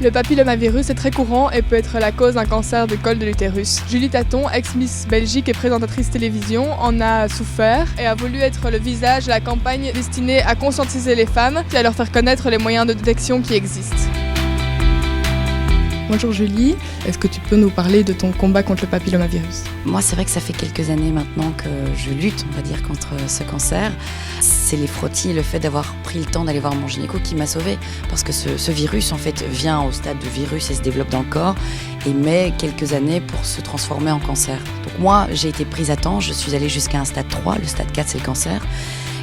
Le papillomavirus est très courant et peut être la cause d'un cancer du col de l'utérus. Julie Taton, ex-Miss Belgique et présentatrice télévision, en a souffert et a voulu être le visage de la campagne destinée à conscientiser les femmes et à leur faire connaître les moyens de détection qui existent. Bonjour Julie, est-ce que tu peux nous parler de ton combat contre le papillomavirus ? Moi, c'est vrai que ça fait quelques années maintenant que je lutte, on va dire, contre ce cancer. C'est les frottis, le fait d'avoir pris le temps d'aller voir mon gynéco qui m'a sauvée. Parce que ce virus, en fait, vient au stade de virus et se développe dans le corps et met quelques années pour se transformer en cancer. Donc moi, j'ai été prise à temps, je suis allée jusqu'à un stade 3, le stade 4 c'est le cancer.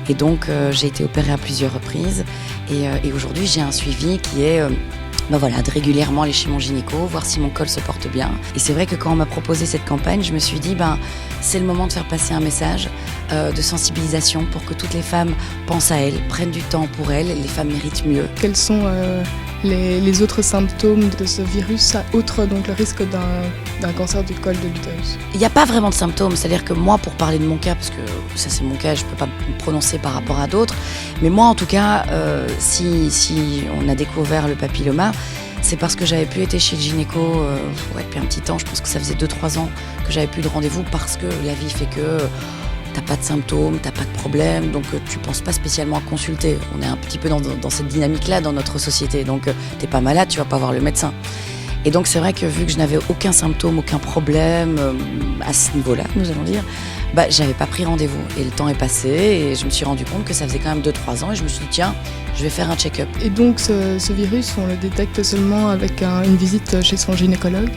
Et donc, j'ai été opérée à plusieurs reprises. Et aujourd'hui, j'ai un suivi qui est... de régulièrement aller chez mon gynéco, voir si mon col se porte bien. Et c'est vrai que quand on m'a proposé cette campagne, je me suis dit, c'est le moment de faire passer un message de sensibilisation pour que toutes les femmes pensent à elles, prennent du temps pour elles, les femmes méritent mieux. Quels sont les autres symptômes de ce virus, outre donc le risque d'un cancer du col de l'utérus ? Il n'y a pas vraiment de symptômes, c'est-à-dire que moi, pour parler de mon cas, parce que ça c'est mon cas, je ne peux pas me prononcer par rapport à d'autres, mais moi en tout cas, si on a découvert le papilloma, c'est parce que j'avais plus été chez le gynéco depuis un petit temps, je pense que ça faisait 2-3 ans que j'avais plus de rendez-vous parce que la vie fait que t'as pas de symptômes, t'as pas de problème, donc tu penses pas spécialement à consulter. On est un petit peu dans cette dynamique-là dans notre société, donc t'es pas malade, tu vas pas voir le médecin. Et donc c'est vrai que vu que je n'avais aucun symptôme, aucun problème à ce niveau-là, nous allons dire, j'avais pas pris rendez-vous. Et le temps est passé et je me suis rendu compte que ça faisait quand même 2-3 ans et je me suis dit tiens, je vais faire un check-up. Et donc ce virus, on le détecte seulement avec une visite chez son gynécologue ?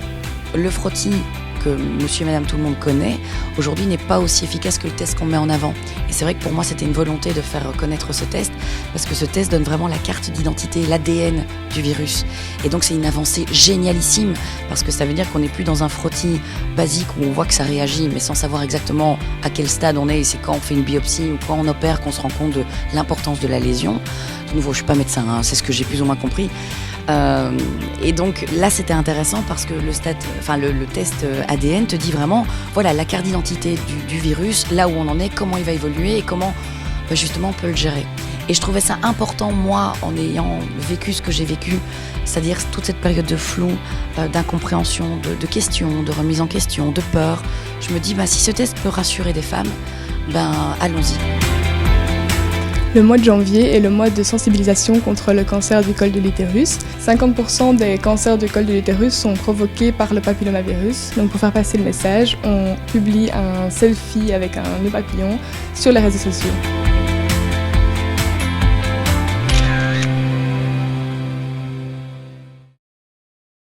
Le frottis que monsieur et madame tout le monde connaît, aujourd'hui n'est pas aussi efficace que le test qu'on met en avant. Et c'est vrai que pour moi, c'était une volonté de faire connaître ce test, parce que ce test donne vraiment la carte d'identité, l'ADN du virus. Et donc c'est une avancée génialissime, parce que ça veut dire qu'on n'est plus dans un frottis basique où on voit que ça réagit, mais sans savoir exactement à quel stade on est, et c'est quand on fait une biopsie ou quand on opère qu'on se rend compte de l'importance de la lésion. De nouveau, je suis pas médecin, c'est ce que j'ai plus ou moins compris. Et donc là c'était intéressant parce que le test ADN te dit vraiment la carte d'identité du virus, là où on en est, comment il va évoluer et comment justement on peut le gérer. Et je trouvais ça important, moi, en ayant vécu ce que j'ai vécu, c'est-à-dire toute cette période de flou, d'incompréhension, de questions, de remise en question, de peur. Je me dis si ce test peut rassurer des femmes, allons-y. Le mois de janvier est le mois de sensibilisation contre le cancer du col de l'utérus. 50% des cancers du col de l'utérus sont provoqués par le papillomavirus. Donc pour faire passer le message, on publie un selfie avec un nœud papillon sur les réseaux sociaux.